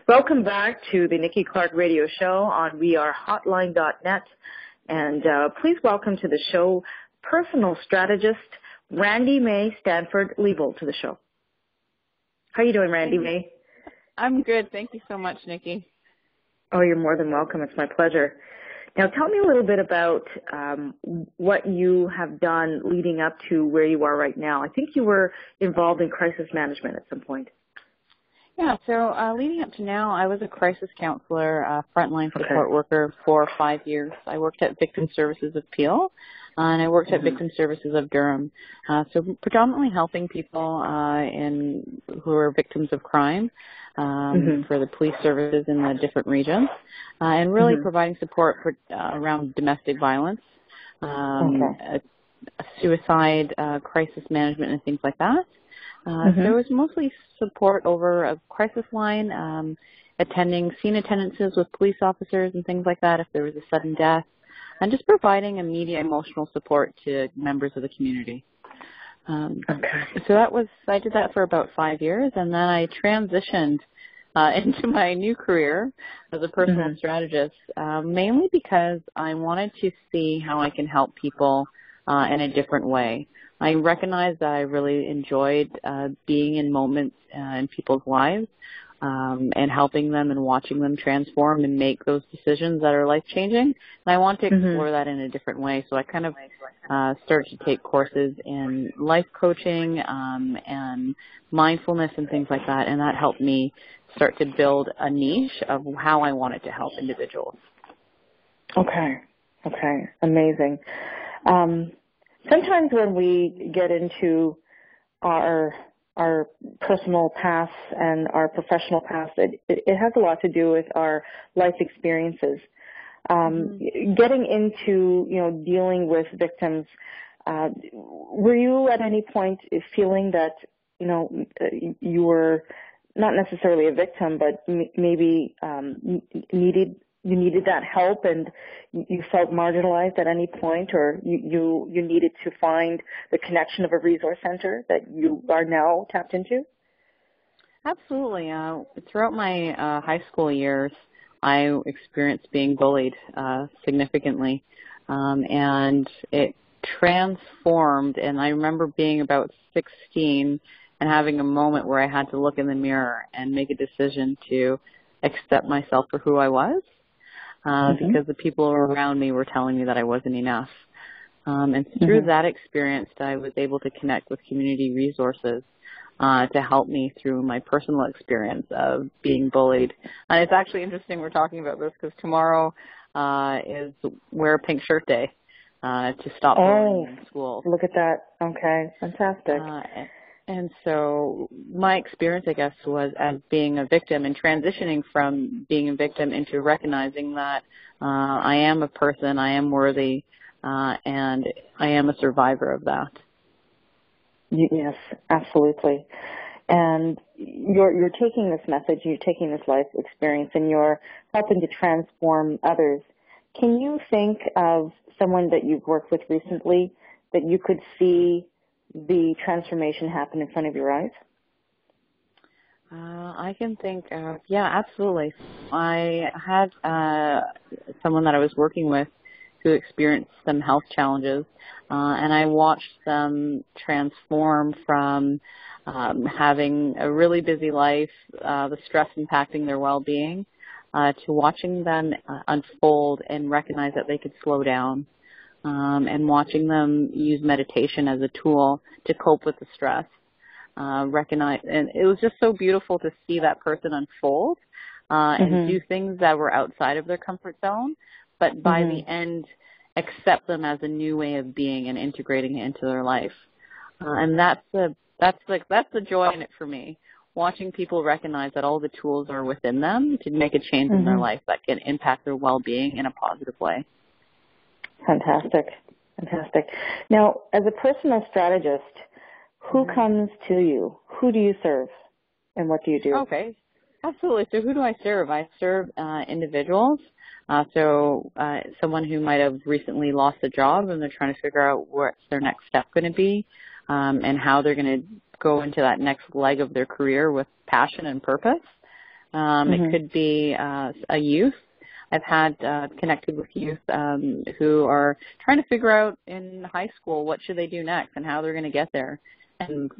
Welcome back to the Nikki Clarke Radio Show on wearehotline.net. And please welcome to the show personal strategist Randi May Stanford Leibold to the show. How are you doing, Randi May? I'm good. Thank you so much, Nikki. Oh, you're more than welcome. It's my pleasure. Now, tell me a little bit about what you have done leading up to where you are right now. I think you were involved in crisis management at some point. Yeah, so leading up to now, I was a crisis counselor, frontline support worker for 5 years. I worked at Victim Services of Peel, and I worked at Victim Services of Durham. So predominantly helping people who are victims of crime for the police services in the different regions, and really providing support for around domestic violence, suicide, crisis management, and things like that. So it was mostly support over a crisis line, attending scene attendances with police officers and things like that if there was a sudden death, and just providing immediate emotional support to members of the community. So I did that for about 5 years, and then I transitioned into my new career as a personal strategist, mainly because I wanted to see how I can help people in a different way. I recognized that I really enjoyed being in moments in people's lives and helping them and watching them transform and make those decisions that are life-changing. And I want to explore that in a different way. So I kind of started to take courses in life coaching and mindfulness and things like that, and that helped me start to build a niche of how I wanted to help individuals. Okay, amazing. Sometimes when we get into our personal paths and our professional paths, it has a lot to do with our life experiences. Getting into, dealing with victims, were you at any point feeling that, you were not necessarily a victim, but maybe you needed that help and you felt marginalized at any point, or you needed to find the connection of a resource center that you are now tapped into? Absolutely. Throughout my high school years, I experienced being bullied significantly, and it transformed, and I remember being about 16 and having a moment where I had to look in the mirror and make a decision to accept myself for who I was. Because the people around me were telling me that I wasn't enough. And through that experience, I was able to connect with community resources to help me through my personal experience of being bullied. And it's actually interesting we're talking about this because tomorrow is Wear a Pink Shirt Day to stop bullying in schools. Look at that. Okay, fantastic. And so my experience, I guess, was as being a victim and transitioning from being a victim into recognizing that I am a person, I am worthy, and I am a survivor of that. Yes, absolutely. And you're taking this message, you're taking this life experience, and you're helping to transform others. Can you think of someone that you've worked with recently that you could see the transformation happen in front of your eyes? I can think of, absolutely. I had someone that I was working with who experienced some health challenges, and I watched them transform from having a really busy life, the stress impacting their well-being, to watching them unfold and recognize that they could slow down. And watching them use meditation as a tool to cope with the stress, and it was just so beautiful to see that person unfold and do things that were outside of their comfort zone, but by the end, accept them as a new way of being and integrating it into their life. And that's the joy in it for me. Watching people recognize that all the tools are within them to make a change in their life that can impact their well-being in a positive way. Fantastic. Now, as a personal strategist, who comes to you? Who do you serve? And what do you do? Okay, absolutely. So who do I serve? I serve individuals. Someone who might have recently lost a job and they're trying to figure out what's their next step going to be and how they're going to go into that next leg of their career with passion and purpose. It could be a youth. I've had connected with youth who are trying to figure out in high school what should they do next and how they're going to get there, and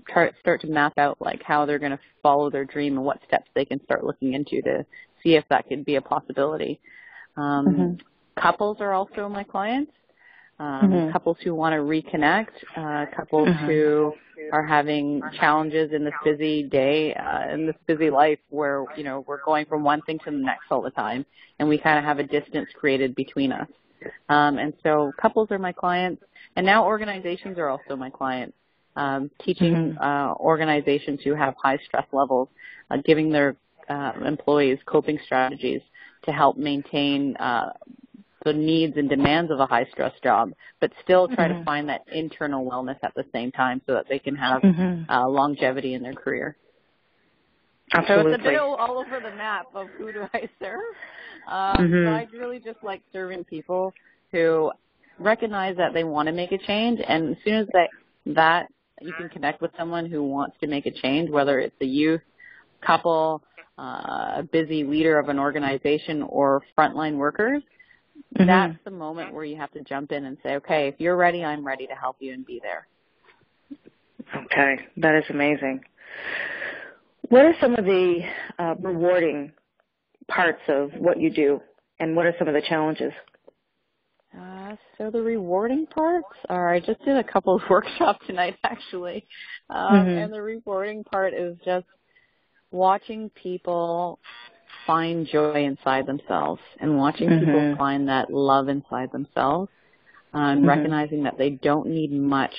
start to map out like how they're going to follow their dream and what steps they can start looking into to see if that could be a possibility. Couples are also my clients. Couples who want to reconnect, couples who are having challenges in this busy day, in this busy life where, you know, we're going from one thing to the next all the time, and we kind of have a distance created between us. And so couples are my clients, and now organizations are also my clients, teaching organizations who have high stress levels, giving their employees coping strategies to help maintain the needs and demands of a high-stress job, but still try to find that internal wellness at the same time so that they can have longevity in their career. Absolutely. So it's a bit all over the map of who do I serve. So I really just like serving people who recognize that they want to make a change, and as soon as that you can connect with someone who wants to make a change, whether it's a youth, couple, a busy leader of an organization, or frontline workers, that's the moment where you have to jump in and say, okay, if you're ready, I'm ready to help you and be there. Okay, that is amazing. What are some of the rewarding parts of what you do, and what are some of the challenges? So the rewarding parts are, I just did a couple of workshops tonight, actually, and the rewarding part is just watching people find joy inside themselves and watching people find that love inside themselves, and recognizing that they don't need much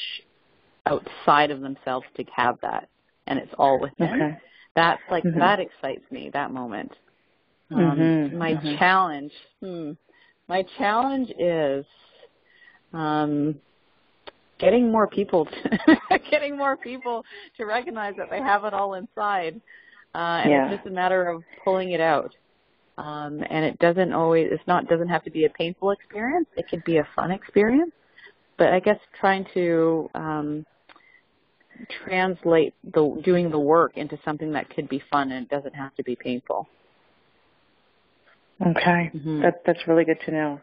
outside of themselves to have that, and it's all within. That's like, that excites me, that moment. My challenge is getting more people to recognize that they have it all inside. And it's just a matter of pulling it out. And it doesn't have to be a painful experience. It could be a fun experience. But I guess trying to translate doing the work into something that could be fun, and it doesn't have to be painful. Okay. That's really good to know.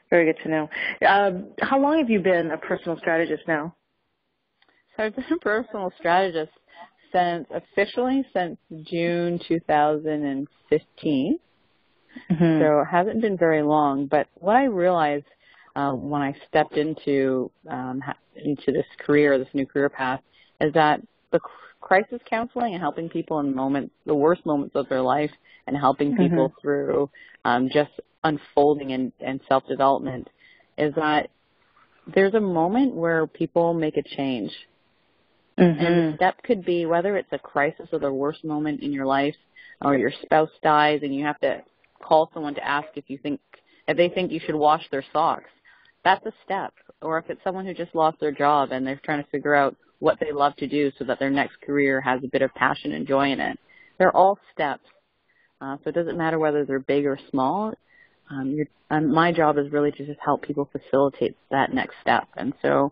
Very good to know. How long have you been a personal strategist now? So I've been a personal strategist officially since June 2015. So it hasn't been very long. But what I realized when I stepped into this career, this new career path, is that the crisis counseling and helping people in the worst moments of their life, and helping people through just unfolding and self-development, is that there's a moment where people make a change. And the step could be whether it's a crisis or the worst moment in your life, or your spouse dies and you have to call someone to ask if they think you should wash their socks. That's a step. Or if it's someone who just lost their job and they're trying to figure out what they love to do so that their next career has a bit of passion and joy in it. They're all steps. So it doesn't matter whether they're big or small. My job is really to just help people facilitate that next step. And so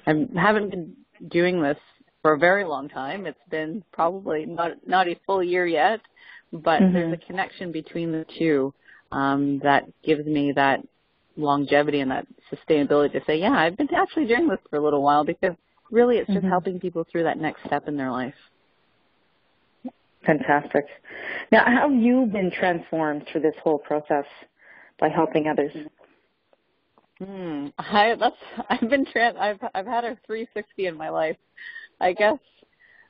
I haven't been doing this for a very long time. It's been probably not a full year yet, but there's a connection between the two that gives me that longevity and that sustainability to say, yeah, I've been actually doing this for a little while, because really it's just helping people through that next step in their life. Fantastic. Now, how have you been transformed through this whole process by helping others? I've had a 360 in my life. I guess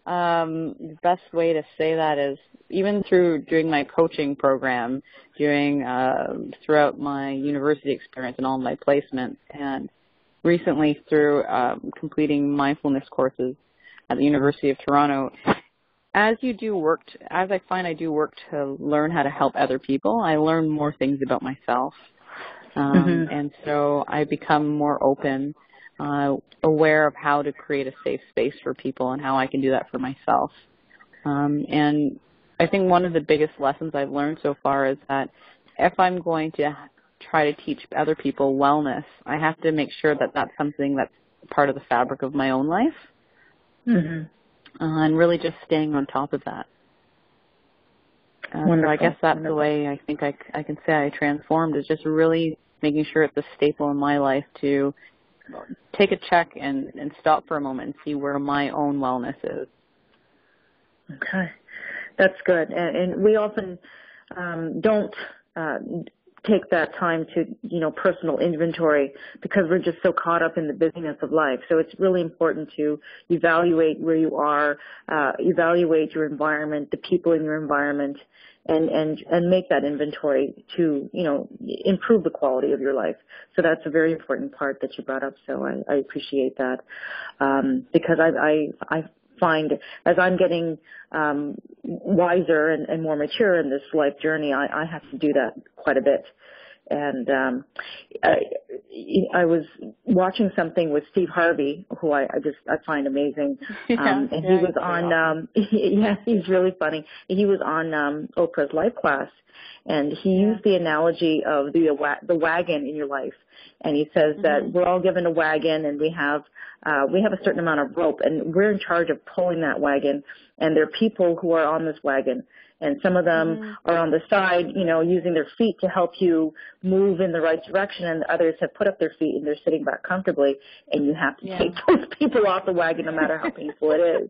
the best way to say that is even during my coaching program, throughout my university experience and all my placements, and recently through completing mindfulness courses at the University of Toronto. As I find I do work to learn how to help other people, I learn more things about myself. And so I become more open, aware of how to create a safe space for people and how I can do that for myself. And I think one of the biggest lessons I've learned so far is that if I'm going to try to teach other people wellness, I have to make sure that that's something that's part of the fabric of my own life. And really just staying on top of that. So I guess that's the way I think I can say I transformed, is just really making sure it's a staple in my life to take a check and stop for a moment and see where my own wellness is. Okay. That's good. And we often don't take that time to, personal inventory because we're just so caught up in the busyness of life. So it's really important to evaluate where you are, evaluate your environment, the people in your environment, and make that inventory to, improve the quality of your life. So that's a very important part that you brought up. So I appreciate that, because I find as I'm getting wiser and more mature in this life journey, I have to do that quite a bit. And I was watching something with Steve Harvey, who I find amazing. He was on, he's really funny. He was on Oprah's Life Class, and he used the analogy of the wagon in your life. And he says that we're all given a wagon, and we have a certain amount of rope, and we're in charge of pulling that wagon. And there are people who are on this wagon, and some of them are on the side, using their feet to help you move in the right direction, and others have put up their feet and they're sitting back comfortably, and you have to take those people off the wagon no matter how painful it is,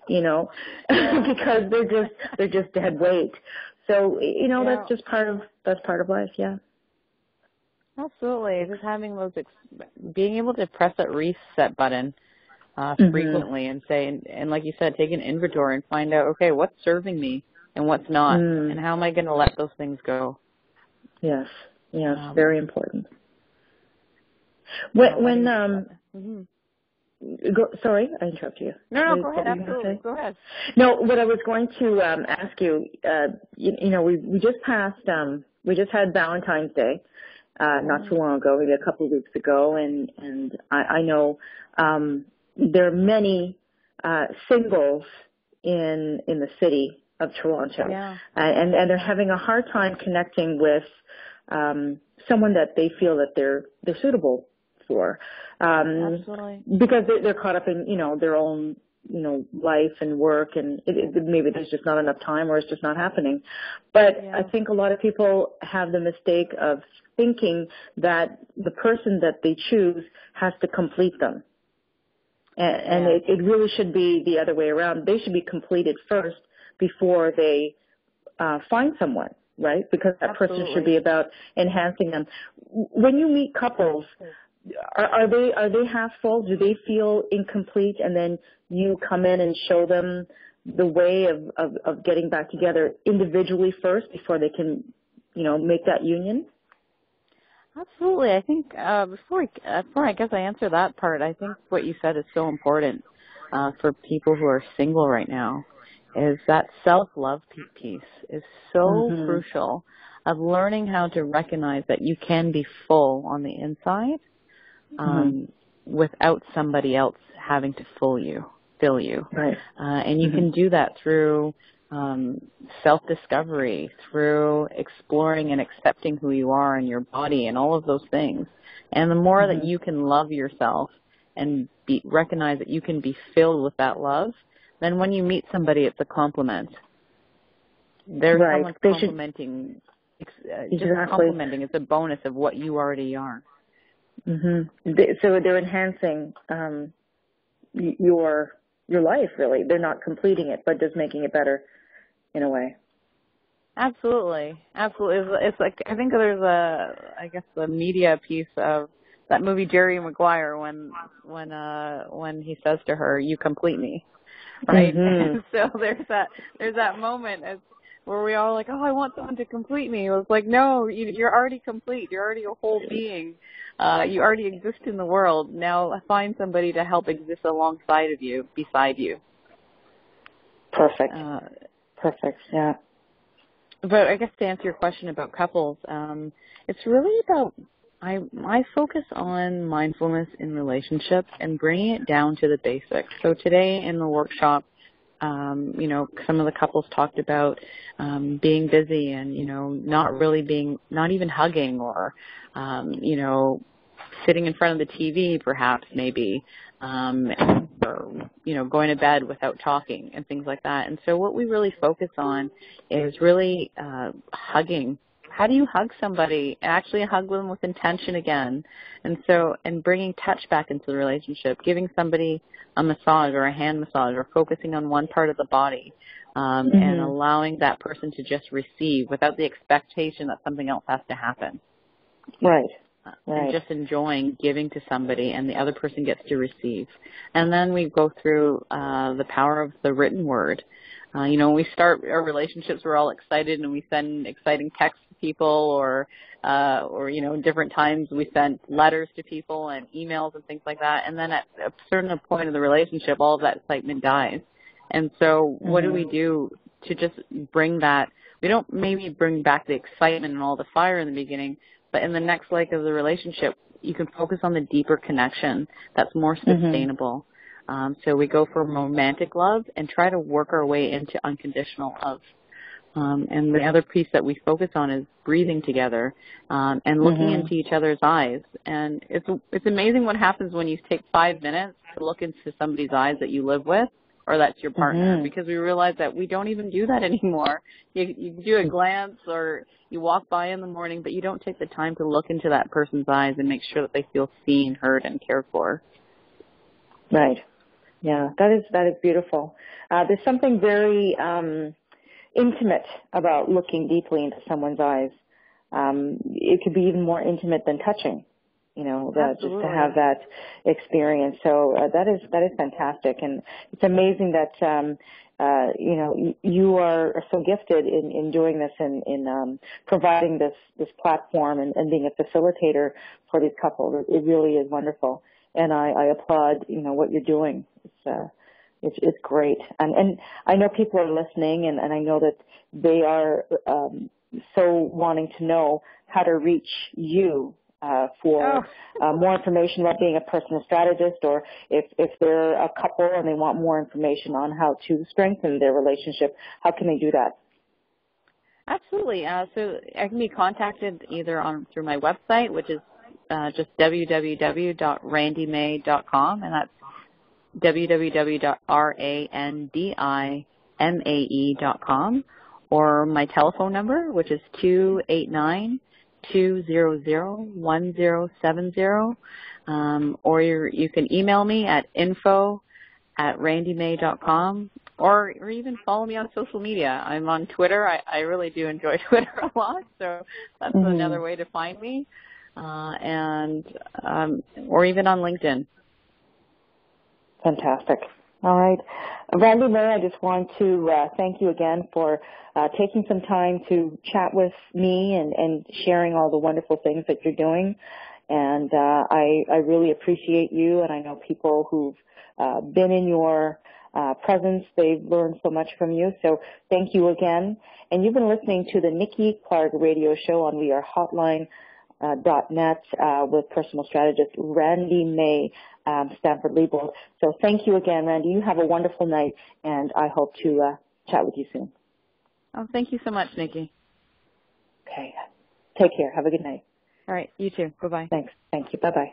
because they're just dead weight. So, that's just part of life, yeah. Absolutely. Just having being able to press that reset button frequently and say, and like you said, take an inventory and find out, okay, what's serving me and what's not, and how am I going to let those things go? Yes, very important. When sorry, I interrupted you. No, go ahead. Absolutely, go ahead. No, what I was going to ask you, we just had Valentine's Day. Not too long ago, maybe a couple of weeks ago, and I know there are many singles in the city of Toronto, and they're having a hard time connecting with someone that they feel that they're suitable for, Absolutely. Because they're caught up in their own life and work, and maybe there's just not enough time, or it's just not happening. But I think a lot of people have the mistake of thinking that the person that they choose has to complete them. And it really should be the other way around. They should be completed first before they find someone, right? Because that person should be about enhancing them. When you meet couples, are they half full? Do they feel incomplete, and then you come in and show them the way of getting back together individually first before they can, make that union? Absolutely. I think before I guess I answer that part, I think what you said is so important for people who are single right now, is that self-love piece is so crucial, of learning how to recognize that you can be full on the inside without somebody else having to fill you. Right. And you can do that through self-discovery, through exploring and accepting who you are and your body and all of those things. And the more that you can love yourself and recognize that you can be filled with that love, then when you meet somebody, it's a compliment. There's someone complimenting. Just complimenting is a bonus of what you already are. So they're enhancing your life, really. They're not completing it, but just making it better in a way. Absolutely. It's like, I think there's the media piece of that movie Jerry Maguire when he says to her, "You complete me," right? And so there's that moment where we all like, "Oh, I want someone to complete me." It was like, no, you're already complete. You're already a whole being. You already exist in the world. Now find somebody to help exist alongside of you, beside you. Perfect. Perfect. Yeah. But I guess to answer your question about couples, it's really about I focus on mindfulness in relationships and bringing it down to the basics. So today in the workshop, some of the couples talked about being busy and, not even hugging or, sitting in front of the TV perhaps maybe. going to bed without talking and things like that. And so what we really focus on is really hugging. How do you hug somebody? Actually hug them with intention again. And bringing touch back into the relationship, giving somebody a massage or a hand massage or focusing on one part of the body, and allowing that person to just receive without the expectation that something else has to happen. Right. And just enjoying giving to somebody, and the other person gets to receive. And then we go through the power of the written word. When we start our relationships, we're all excited, and we send exciting texts to people, or different times we send letters to people and emails and things like that. And then at a certain point of the relationship, all of that excitement dies. And so what do we do to just bring that? We don't maybe bring back the excitement and all the fire in the beginning, but in the next leg of the relationship, you can focus on the deeper connection that's more sustainable. So we go for romantic love and try to work our way into unconditional love. And the other piece that we focus on is breathing together and looking into each other's eyes. And it's amazing what happens when you take 5 minutes to look into somebody's eyes that you live with, or that's your partner, because we realize that we don't even do that anymore. You do a glance or you walk by in the morning, but you don't take the time to look into that person's eyes and make sure that they feel seen, heard, and cared for. Right. Yeah, that is beautiful. There's something very intimate about looking deeply into someone's eyes. It could be even more intimate than touching. Just to have that experience. So that is fantastic, and it's amazing that you are so gifted in doing this and in providing this platform and being a facilitator for these couples. It really is wonderful, and I applaud what you're doing. It's great, and I know people are listening, and I know that they are so wanting to know how to reach you. For more information about being a personal strategist, or if they're a couple and they want more information on how to strengthen their relationship, how can they do that? Absolutely. So I can be contacted either through my website, which is just www.randimay.com, and that's www.randimay.com, or my telephone number, which is 289-200-1070, or you can email me at info@randimay.com, or even follow me on social media. I'm on Twitter. I really do enjoy Twitter a lot, so that's another way to find me, or even on LinkedIn. Fantastic. All right. Randi May, I just want to thank you again for taking some time to chat with me and sharing all the wonderful things that you're doing. And I really appreciate you, and I know people who've been in your presence, they've learned so much from you. So thank you again. And you've been listening to the Nikki Clarke Radio Show on wearehotline.net with personal strategist Randi May, Stanford Leibold. So thank you again, Randi. You have a wonderful night, and I hope to chat with you soon. Oh, thank you so much, Nikki. Okay. Take care. Have a good night. All right. You too. Bye-bye. Thanks. Thank you. Bye-bye.